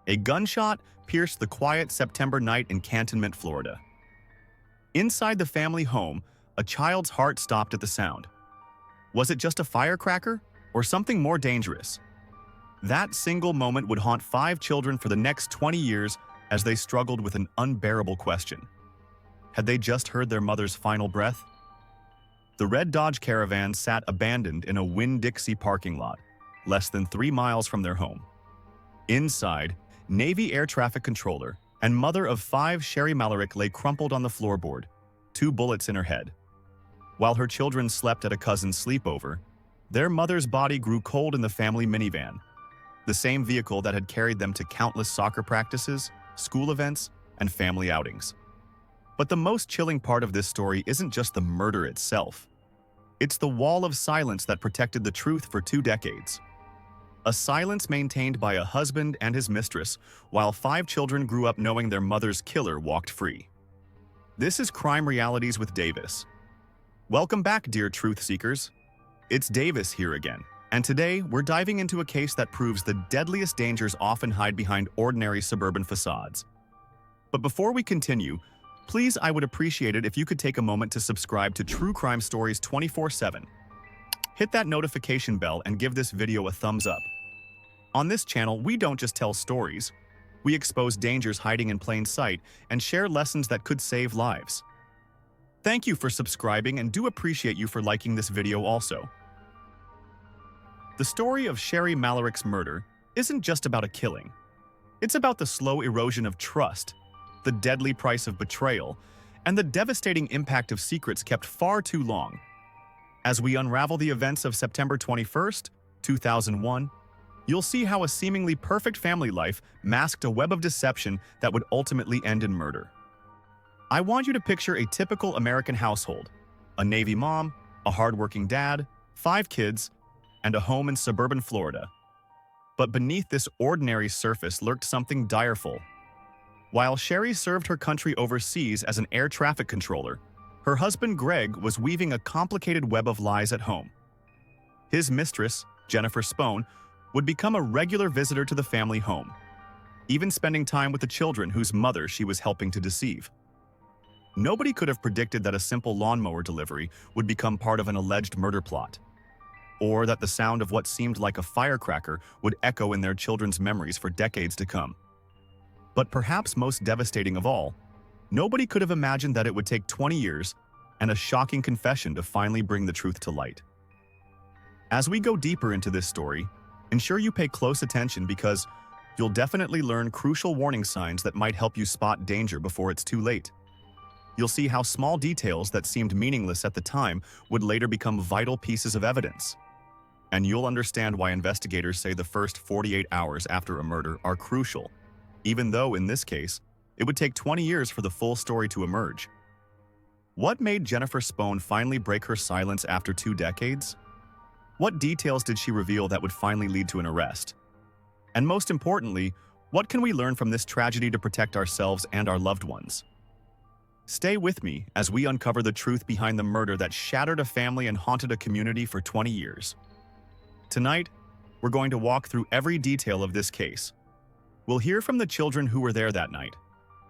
A gunshot pierced the quiet September night in Cantonment, Florida. Inside the family home, a child's heart stopped at the sound. Was it just a firecracker or something more dangerous? That single moment would haunt 5 children for the next 20 years as they struggled with an unbearable question. Had they just heard their mother's final breath? The red Dodge Caravan sat abandoned in a Winn-Dixie parking lot, less than 3 miles from their home. Inside, Navy Air Traffic Controller and mother of 5 Sherri Malarik lay crumpled on the floorboard, 2 bullets in her head. While her children slept at a cousin's sleepover, their mother's body grew cold in the family minivan, the same vehicle that had carried them to countless soccer practices, school events, and family outings. But the most chilling part of this story isn't just the murder itself. It's the wall of silence that protected the truth for 2 decades. A silence maintained by a husband and his mistress, while 5 children grew up knowing their mother's killer walked free. This is Crime Realities with Davis. Welcome back, dear truth seekers. It's Davis here again, and today we're diving into a case that proves the deadliest dangers often hide behind ordinary suburban facades. But before we continue, please, I would appreciate it if you could take a moment to subscribe to True Crime Stories 24/7. Hit that notification bell and give this video a thumbs up. On this channel, we don't just tell stories. We expose dangers hiding in plain sight and share lessons that could save lives. Thank you for subscribing and do appreciate you for liking this video also. The story of Sherri Malarik's murder isn't just about a killing. It's about the slow erosion of trust, the deadly price of betrayal, and the devastating impact of secrets kept far too long. As we unravel the events of September 21st, 2001, you'll see how a seemingly perfect family life masked a web of deception that would ultimately end in murder. I want you to picture a typical American household: a Navy mom, a hardworking dad, 5 kids, and a home in suburban Florida. But beneath this ordinary surface lurked something direful. While Sherri served her country overseas as an air traffic controller, her husband Greg was weaving a complicated web of lies at home. His mistress, Jennifer Spohn, would become a regular visitor to the family home, even spending time with the children whose mother she was helping to deceive. Nobody could have predicted that a simple lawnmower delivery would become part of an alleged murder plot, or that the sound of what seemed like a firecracker would echo in their children's memories for decades to come. But perhaps most devastating of all, nobody could have imagined that it would take 20 years and a shocking confession to finally bring the truth to light. As we go deeper into this story, ensure you pay close attention because you'll definitely learn crucial warning signs that might help you spot danger before it's too late. You'll see how small details that seemed meaningless at the time would later become vital pieces of evidence. And you'll understand why investigators say the first 48 hours after a murder are crucial, even though, in this case, it would take 20 years for the full story to emerge. What made Jennifer Spohn finally break her silence after 2 decades? What details did she reveal that would finally lead to an arrest? And most importantly, what can we learn from this tragedy to protect ourselves and our loved ones? Stay with me as we uncover the truth behind the murder that shattered a family and haunted a community for 20 years. Tonight, we're going to walk through every detail of this case. We'll hear from the children who were there that night.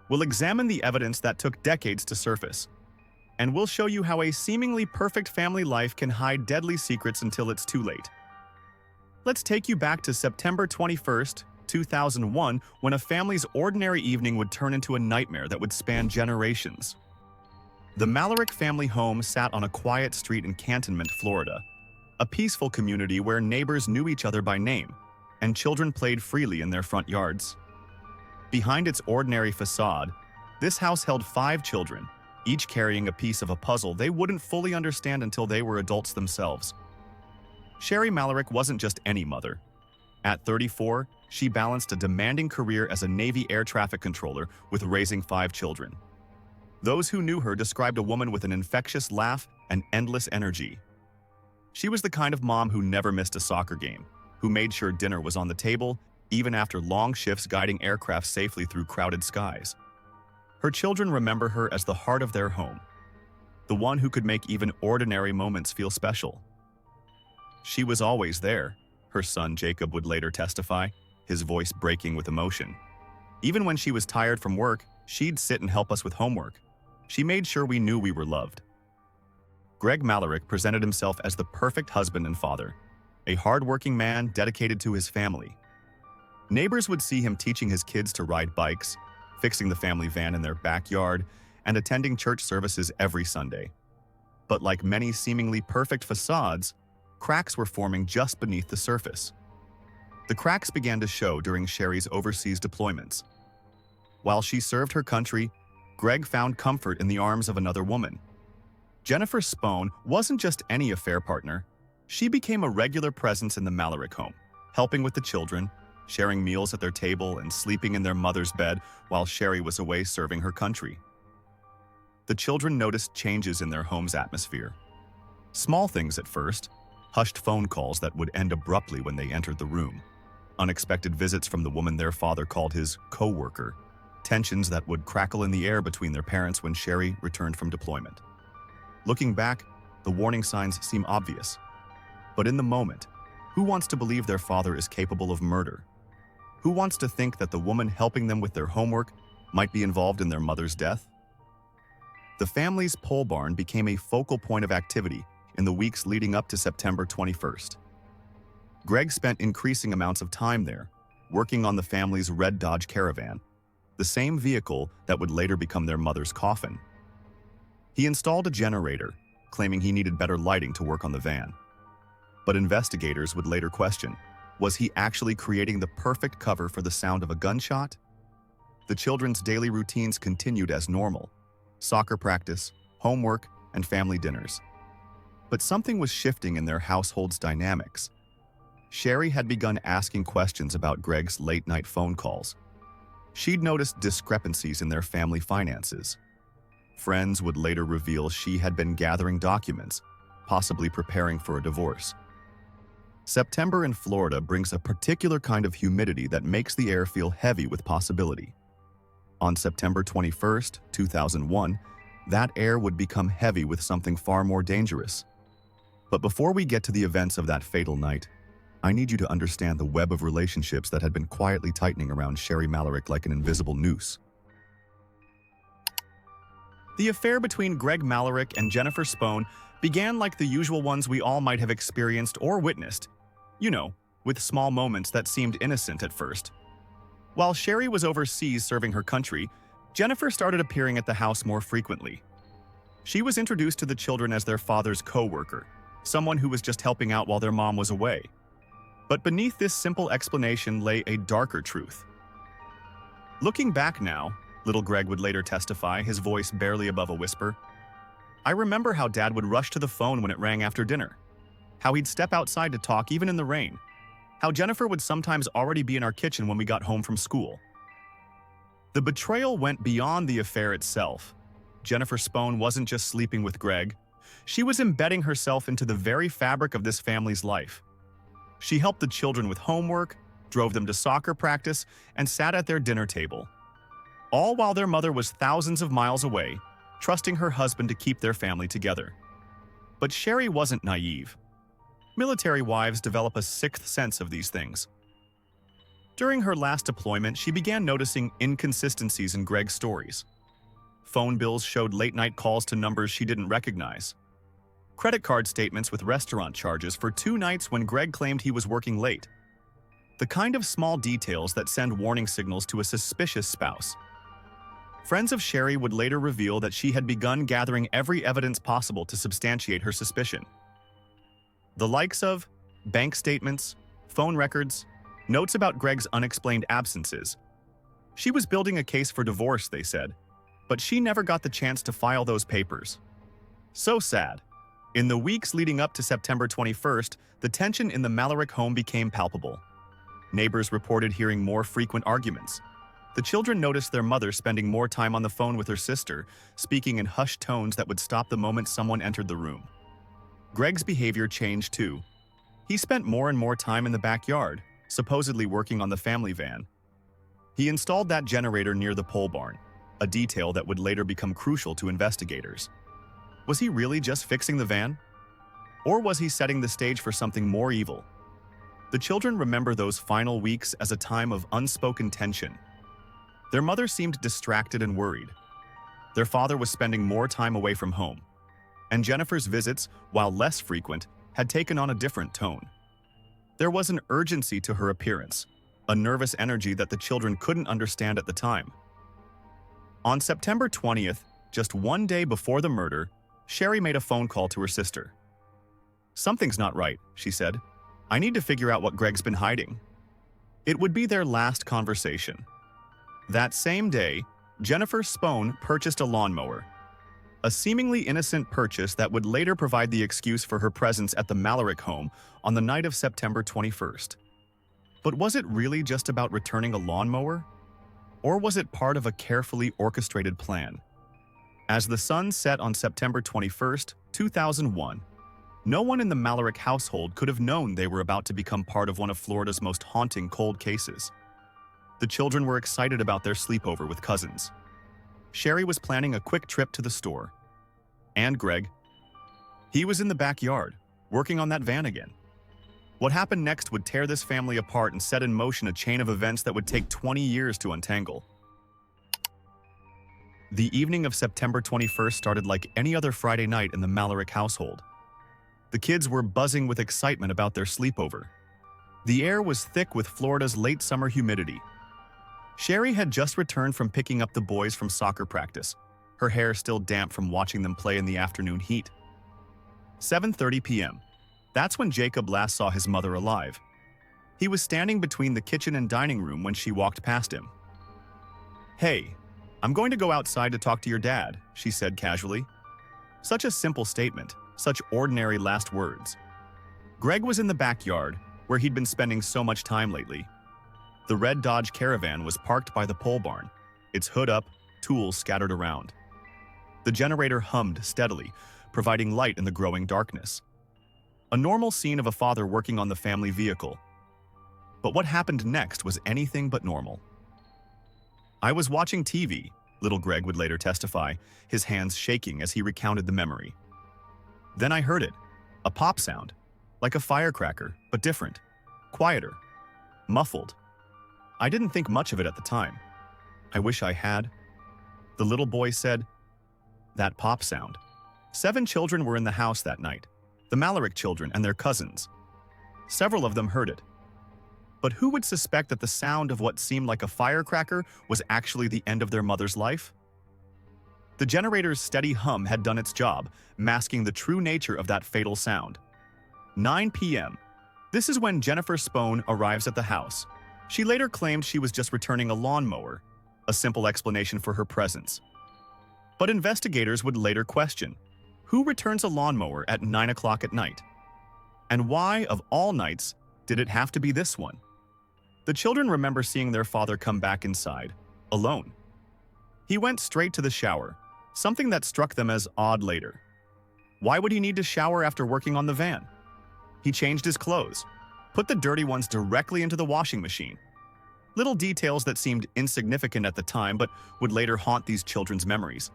We'll examine the evidence that took decades to surface. And we'll show you how a seemingly perfect family life can hide deadly secrets until it's too late. Let's take you back to September 21st, 2001, when a family's ordinary evening would turn into a nightmare that would span generations. The Malarik family home sat on a quiet street in Cantonment, Florida, a peaceful community where neighbors knew each other by name, and children played freely in their front yards. Behind its ordinary facade, this house held 5 children, each carrying a piece of a puzzle they wouldn't fully understand until they were adults themselves. Sherri Malarik wasn't just any mother. At 34, she balanced a demanding career as a Navy air traffic controller with raising 5 children. Those who knew her described a woman with an infectious laugh and endless energy. She was the kind of mom who never missed a soccer game, who made sure dinner was on the table, even after long shifts guiding aircraft safely through crowded skies. Her children remember her as the heart of their home, the one who could make even ordinary moments feel special. She was always there, her son Jacob would later testify, his voice breaking with emotion. Even when she was tired from work, she'd sit and help us with homework. She made sure we knew we were loved. Greg Malarik presented himself as the perfect husband and father, a hard-working man dedicated to his family. Neighbors would see him teaching his kids to ride bikes, fixing the family van in their backyard, and attending church services every Sunday. But like many seemingly perfect facades, cracks were forming just beneath the surface. The cracks began to show during Sherri's overseas deployments. While she served her country, Greg found comfort in the arms of another woman. Jennifer Spohn wasn't just any affair partner. She became a regular presence in the Malarik home, helping with the children, sharing meals at their table and sleeping in their mother's bed while Sherri was away serving her country. The children noticed changes in their home's atmosphere. Small things at first, hushed phone calls that would end abruptly when they entered the room, unexpected visits from the woman their father called his co-worker, tensions that would crackle in the air between their parents when Sherri returned from deployment. Looking back, the warning signs seem obvious. But in the moment, who wants to believe their father is capable of murder? Who wants to think that the woman helping them with their homework might be involved in their mother's death? The family's pole barn became a focal point of activity in the weeks leading up to September 21st. Greg spent increasing amounts of time there, working on the family's red Dodge Caravan, the same vehicle that would later become their mother's coffin. He installed a generator, claiming he needed better lighting to work on the van. But investigators would later question, was he actually creating the perfect cover for the sound of a gunshot? The children's daily routines continued as normal: soccer practice, homework, and family dinners. But something was shifting in their household's dynamics. Sherri had begun asking questions about Greg's late-night phone calls. She'd noticed discrepancies in their family finances. Friends would later reveal she had been gathering documents, possibly preparing for a divorce. September in Florida brings a particular kind of humidity that makes the air feel heavy with possibility. On September 21st, 2001, that air would become heavy with something far more dangerous. But before we get to the events of that fatal night, I need you to understand the web of relationships that had been quietly tightening around Sherri Malarik like an invisible noose. The affair between Greg Malarik and Jennifer Spohn began like the usual ones we all might have experienced or witnessed, with small moments that seemed innocent at first. While Sherri was overseas serving her country, Jennifer started appearing at the house more frequently. She was introduced to the children as their father's co-worker, someone who was just helping out while their mom was away. But beneath this simple explanation lay a darker truth. Looking back now, little Greg would later testify, his voice barely above a whisper, I remember how Dad would rush to the phone when it rang after dinner, how he'd step outside to talk even in the rain, how Jennifer would sometimes already be in our kitchen when we got home from school. The betrayal went beyond the affair itself. Jennifer Spohn wasn't just sleeping with Greg. She was embedding herself into the very fabric of this family's life. She helped the children with homework, drove them to soccer practice, and sat at their dinner table. All while their mother was thousands of miles away, trusting her husband to keep their family together. But Sherri wasn't naive. Military wives develop a sixth sense of these things. During her last deployment, she began noticing inconsistencies in Greg's stories. Phone bills showed late-night calls to numbers she didn't recognize. Credit card statements with restaurant charges for 2 nights when Greg claimed he was working late. The kind of small details that send warning signals to a suspicious spouse. Friends of Sherri would later reveal that she had begun gathering every evidence possible to substantiate her suspicion. The likes of bank statements, phone records, notes about Greg's unexplained absences. She was building a case for divorce, they said, but she never got the chance to file those papers. So sad. In the weeks leading up to September 21st, the tension in the Malarik home became palpable. Neighbors reported hearing more frequent arguments. The children noticed their mother spending more time on the phone with her sister, speaking in hushed tones that would stop the moment someone entered the room. Greg's behavior changed too. He spent more and more time in the backyard, supposedly working on the family van. He installed that generator near the pole barn, a detail that would later become crucial to investigators. Was he really just fixing the van? Or was he setting the stage for something more evil? The children remember those final weeks as a time of unspoken tension. Their mother seemed distracted and worried. Their father was spending more time away from home. And Jennifer's visits, while less frequent, had taken on a different tone. There was an urgency to her appearance, a nervous energy that the children couldn't understand at the time. On September 20th, just one day before the murder, Sherri made a phone call to her sister. "Something's not right," she said. "I need to figure out what Greg's been hiding." It would be their last conversation. That same day, Jennifer Spohn purchased a lawnmower, a seemingly innocent purchase that would later provide the excuse for her presence at the Malarik home on the night of September 21st. But was it really just about returning a lawnmower? Or was it part of a carefully orchestrated plan? As the sun set on September 21st, 2001, no one in the Malarik household could have known they were about to become part of one of Florida's most haunting cold cases. The children were excited about their sleepover with cousins. Sherri was planning a quick trip to the store. And Greg? He was in the backyard, working on that van again. What happened next would tear this family apart and set in motion a chain of events that would take 20 years to untangle. The evening of September 21st started like any other Friday night in the Malarik household. The kids were buzzing with excitement about their sleepover. The air was thick with Florida's late summer humidity. Sherri had just returned from picking up the boys from soccer practice, her hair still damp from watching them play in the afternoon heat. 7:30 p.m. That's when Jacob last saw his mother alive. He was standing between the kitchen and dining room when she walked past him. "Hey, I'm going to go outside to talk to your dad," she said casually. Such a simple statement, such ordinary last words. Greg was in the backyard, where he'd been spending so much time lately. The red Dodge Caravan was parked by the pole barn, its hood up, tools scattered around. The generator hummed steadily, providing light in the growing darkness. A normal scene of a father working on the family vehicle. But what happened next was anything but normal. "I was watching TV," little Greg would later testify, his hands shaking as he recounted the memory. "Then I heard it, a pop sound, like a firecracker, but different, quieter, muffled. I didn't think much of it at the time. I wish I had." The little boy said, "That pop sound." 7 children were in the house that night, the Malarik children and their cousins. Several of them heard it. But who would suspect that the sound of what seemed like a firecracker was actually the end of their mother's life? The generator's steady hum had done its job, masking the true nature of that fatal sound. 9 p.m. This is when Jennifer Spohn arrives at the house. She later claimed she was just returning a lawnmower, a simple explanation for her presence. But investigators would later question, who returns a lawnmower at 9 o'clock at night? And why, of all nights, did it have to be this one? The children remember seeing their father come back inside, alone. He went straight to the shower, something that struck them as odd later. Why would he need to shower after working on the van? He changed his clothes, put the dirty ones directly into the washing machine. Little details that seemed insignificant at the time but would later haunt these children's memories.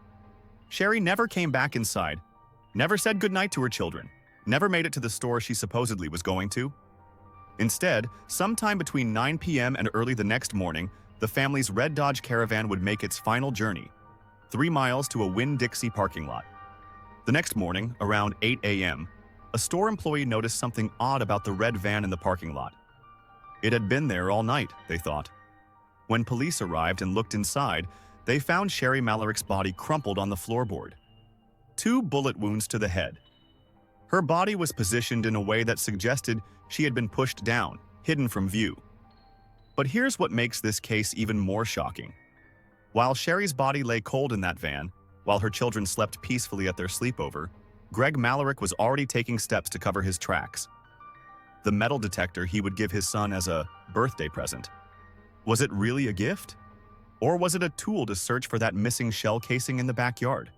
Sherri never came back inside, never said goodnight to her children, never made it to the store she supposedly was going to. Instead, sometime between 9 p.m. and early the next morning, the family's red Dodge Caravan would make its final journey, 3 miles to a Winn-Dixie parking lot. The next morning, around 8 a.m., a store employee noticed something odd about the red van in the parking lot. It had been there all night, they thought. When police arrived and looked inside, they found Sherri Malarik's body crumpled on the floorboard. 2 bullet wounds to the head. Her body was positioned in a way that suggested she had been pushed down, hidden from view. But here's what makes this case even more shocking. While Sherri's body lay cold in that van, while her children slept peacefully at their sleepover, Greg Malarik was already taking steps to cover his tracks. The metal detector he would give his son as a birthday present. Was it really a gift? Or was it a tool to search for that missing shell casing in the backyard?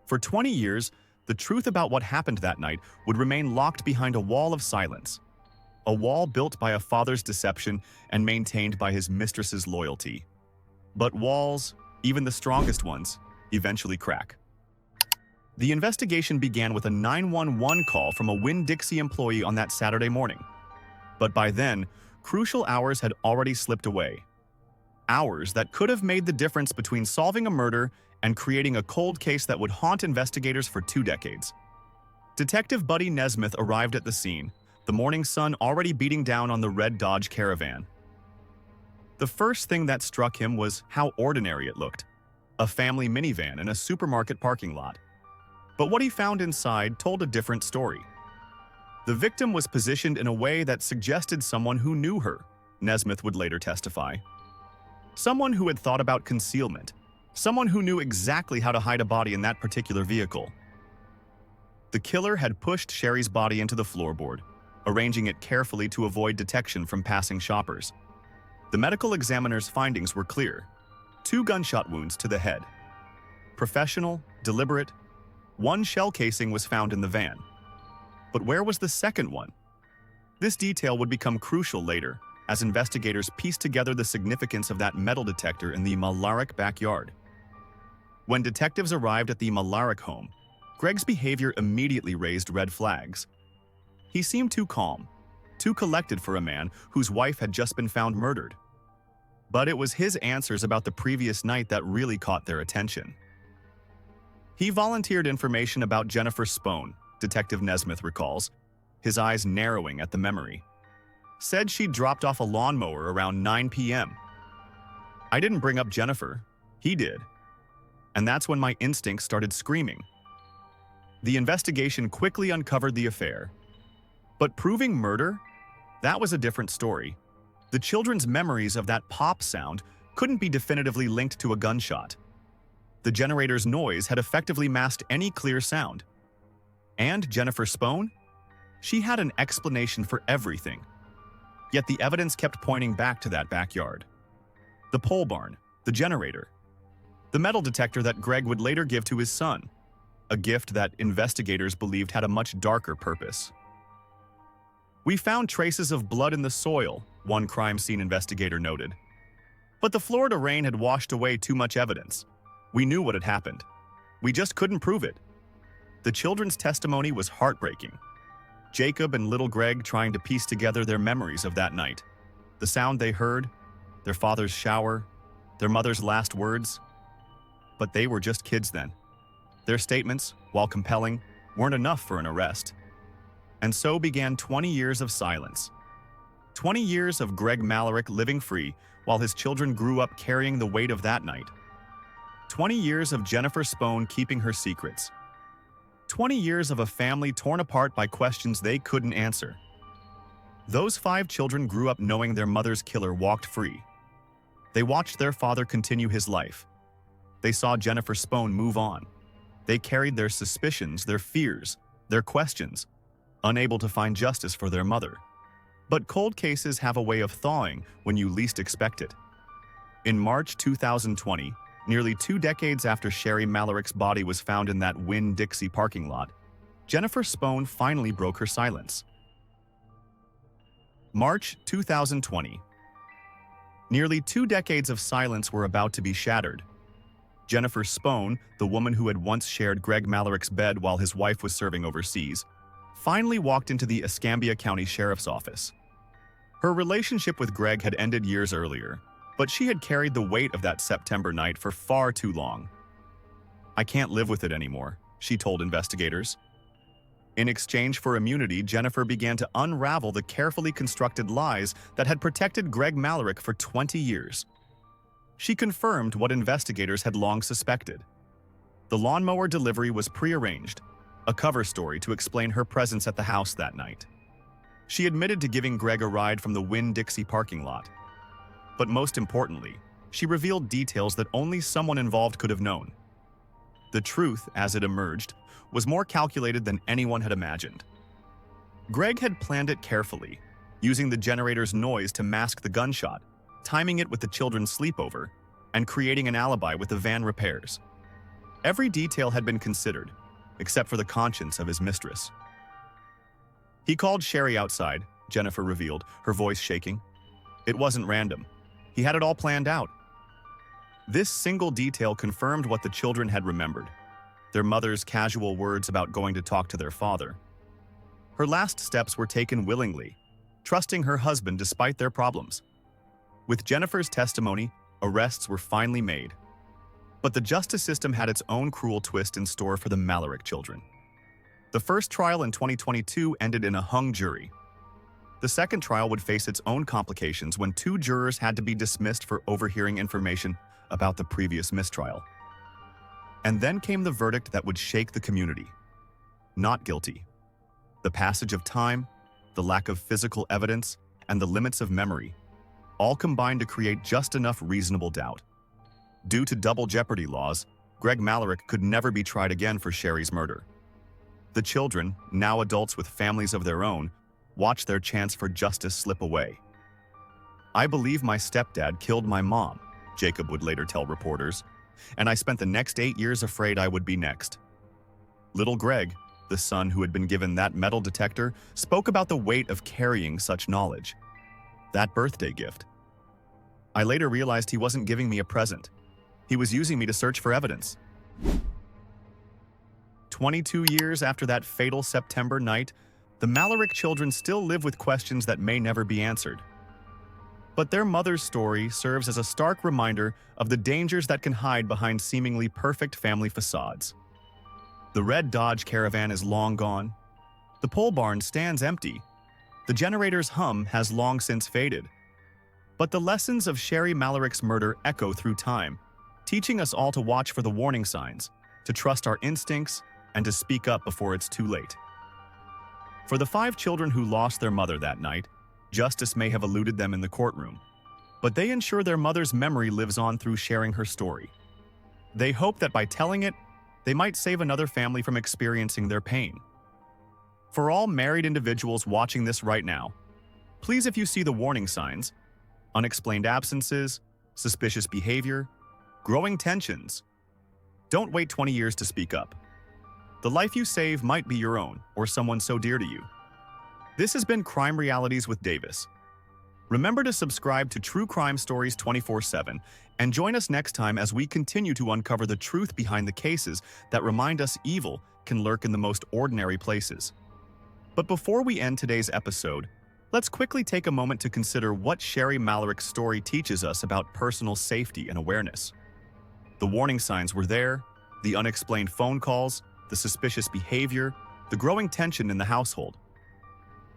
For 20 years, the truth about what happened that night would remain locked behind a wall of silence. A wall built by a father's deception and maintained by his mistress's loyalty. But walls, even the strongest ones, eventually crack. The investigation began with a 911 call from a Winn-Dixie employee on that Saturday morning. But by then, crucial hours had already slipped away. Hours that could have made the difference between solving a murder and creating a cold case that would haunt investigators for 2 decades. Detective Buddy Nesmith arrived at the scene, the morning sun already beating down on the red Dodge Caravan. The first thing that struck him was how ordinary it looked. A family minivan in a supermarket parking lot. But what he found inside told a different story. The victim was positioned in a way that suggested someone who knew her, Nesmith would later testify. Someone who had thought about concealment. Someone who knew exactly how to hide a body in that particular vehicle. The killer had pushed Sherri's body into the floorboard, arranging it carefully to avoid detection from passing shoppers. The medical examiner's findings were clear. 2 gunshot wounds to the head. Professional, deliberate. 1 shell casing was found in the van. But where was the second one? This detail would become crucial later, as investigators pieced together the significance of that metal detector in the Malarik backyard. When detectives arrived at the Malarik home, Greg's behavior immediately raised red flags. He seemed too calm, too collected for a man whose wife had just been found murdered. But it was his answers about the previous night that really caught their attention. He volunteered information about Jennifer Spohn, Detective Nesmith recalls, his eyes narrowing at the memory. Said she'd dropped off a lawnmower around 9 p.m. I didn't bring up Jennifer. He did. And that's when my instincts started screaming. The investigation quickly uncovered the affair. But proving murder? That was a different story. The children's memories of that pop sound couldn't be definitively linked to a gunshot. The generator's noise had effectively masked any clear sound. And Jennifer Spohn? She had an explanation for everything. Yet the evidence kept pointing back to that backyard. The pole barn, the generator, the metal detector that Greg would later give to his son, a gift that investigators believed had a much darker purpose. We found traces of blood in the soil, one crime scene investigator noted. But the Florida rain had washed away too much evidence. We knew what had happened. We just couldn't prove it. The children's testimony was heartbreaking. Jacob and little Greg trying to piece together their memories of that night. The sound they heard, their father's shower, their mother's last words. But they were just kids then. Their statements, while compelling, weren't enough for an arrest. And so began 20 years of silence. 20 years of Greg Malarik living free while his children grew up carrying the weight of that night. 20 years of Jennifer Spohn keeping her secrets. 20 years of a family torn apart by questions they couldn't answer. Those 5 children grew up knowing their mother's killer walked free. They watched their father continue his life. They saw Jennifer Spohn move on. They carried their suspicions, their fears, their questions, unable to find justice for their mother. But cold cases have a way of thawing when you least expect it. In March 2020, nearly 2 decades after Sherri Malarik's body was found in that Winn-Dixie parking lot, Jennifer Spohn finally broke her silence. March 2020. Nearly 2 decades of silence were about to be shattered. Jennifer Spohn, the woman who had once shared Greg Malarik's bed while his wife was serving overseas, finally walked into the Escambia County Sheriff's Office. Her relationship with Greg had ended years earlier, but she had carried the weight of that September night for far too long. "I can't live with it anymore," she told investigators. In exchange for immunity, Jennifer began to unravel the carefully constructed lies that had protected Greg Malarik for 20 years. She confirmed what investigators had long suspected. The lawnmower delivery was prearranged, a cover story to explain her presence at the house that night. She admitted to giving Greg a ride from the Winn-Dixie parking lot. But most importantly, she revealed details that only someone involved could have known. The truth, as it emerged, was more calculated than anyone had imagined. Greg had planned it carefully, using the generator's noise to mask the gunshot, timing it with the children's sleepover, and creating an alibi with the van repairs. Every detail had been considered, except for the conscience of his mistress. "He called Sherri outside," Jennifer revealed, her voice shaking. "It wasn't random. He had it all planned out." This single detail confirmed what the children had remembered, their mother's casual words about going to talk to their father. Her last steps were taken willingly, trusting her husband despite their problems. With Jennifer's testimony, arrests were finally made. But the justice system had its own cruel twist in store for the Malarik children. The first trial in 2022 ended in a hung jury. The second trial would face its own complications when 2 jurors had to be dismissed for overhearing information about the previous mistrial. And then came the verdict that would shake the community. Not guilty. The passage of time, the lack of physical evidence, and the limits of memory all combined to create just enough reasonable doubt. Due to double jeopardy laws, Greg Malarik could never be tried again for Sherri's murder. The children, now adults with families of their own, watched their chance for justice slip away. "I believe my stepdad killed my mom," Jacob would later tell reporters, "and I spent the next 8 years afraid I would be next." Little Greg, the son who had been given that metal detector, spoke about the weight of carrying such knowledge. That birthday gift. "I later realized he wasn't giving me a present. He was using me to search for evidence." 22 years after that fatal September night, the Malarik children still live with questions that may never be answered. But their mother's story serves as a stark reminder of the dangers that can hide behind seemingly perfect family facades. The red Dodge Caravan is long gone. The pole barn stands empty. The generator's hum has long since faded. But the lessons of Sherri Malarik's murder echo through time, teaching us all to watch for the warning signs, to trust our instincts, and to speak up before it's too late. For the 5 children who lost their mother that night, justice may have eluded them in the courtroom, but they ensure their mother's memory lives on through sharing her story. They hope that by telling it, they might save another family from experiencing their pain. For all married individuals watching this right now, please, if you see the warning signs, unexplained absences, suspicious behavior, growing tensions, don't wait 20 years to speak up. The life you save might be your own or someone so dear to you. This has been Crime Realities with Davis. Remember to subscribe to True Crime Stories 24/7 and join us next time as we continue to uncover the truth behind the cases that remind us evil can lurk in the most ordinary places. But before we end today's episode, let's quickly take a moment to consider what Sherri Malarik's story teaches us about personal safety and awareness. The warning signs were there, the unexplained phone calls, the suspicious behavior, the growing tension in the household.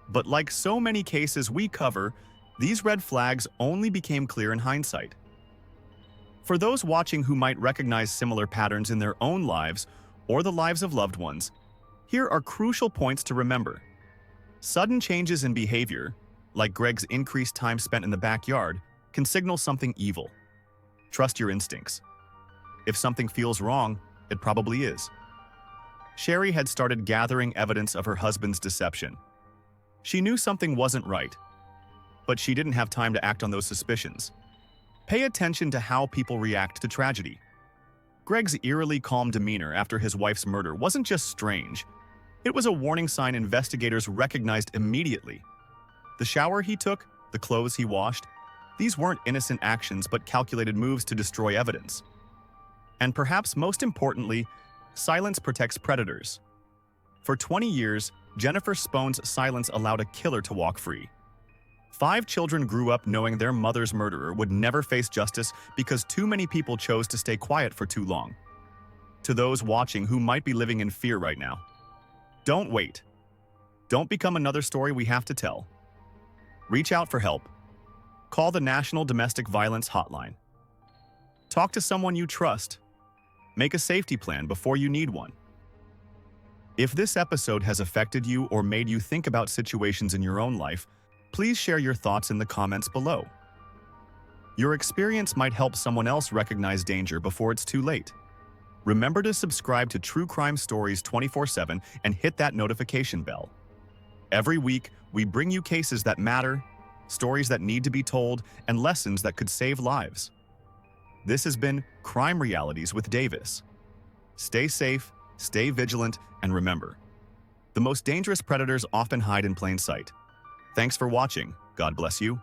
But like so many cases we cover, these red flags only became clear in hindsight. For those watching who might recognize similar patterns in their own lives or the lives of loved ones, here are crucial points to remember. Sudden changes in behavior, like Greg's increased time spent in the backyard, can signal something evil. Trust your instincts. If something feels wrong, it probably is. Sherri had started gathering evidence of her husband's deception. She knew something wasn't right, but she didn't have time to act on those suspicions. Pay attention to how people react to tragedy. Greg's eerily calm demeanor after his wife's murder wasn't just strange. It was a warning sign investigators recognized immediately. The shower he took, the clothes he washed, these weren't innocent actions but calculated moves to destroy evidence. And perhaps most importantly, silence protects predators. For 20 years, Jennifer Spone's silence allowed a killer to walk free. 5 children grew up knowing their mother's murderer would never face justice because too many people chose to stay quiet for too long. To those watching who might be living in fear right now, don't wait. Don't become another story we have to tell. Reach out for help. Call the National Domestic Violence Hotline. Talk to someone you trust. Make a safety plan before you need one. If this episode has affected you or made you think about situations in your own life, please share your thoughts in the comments below. Your experience might help someone else recognize danger before it's too late. Remember to subscribe to True Crime Stories 24/7 and hit that notification bell. Every week, we bring you cases that matter, stories that need to be told, and lessons that could save lives. This has been Crime Realities with Davis. Stay safe, stay vigilant, and remember, the most dangerous predators often hide in plain sight. Thanks for watching. God bless you.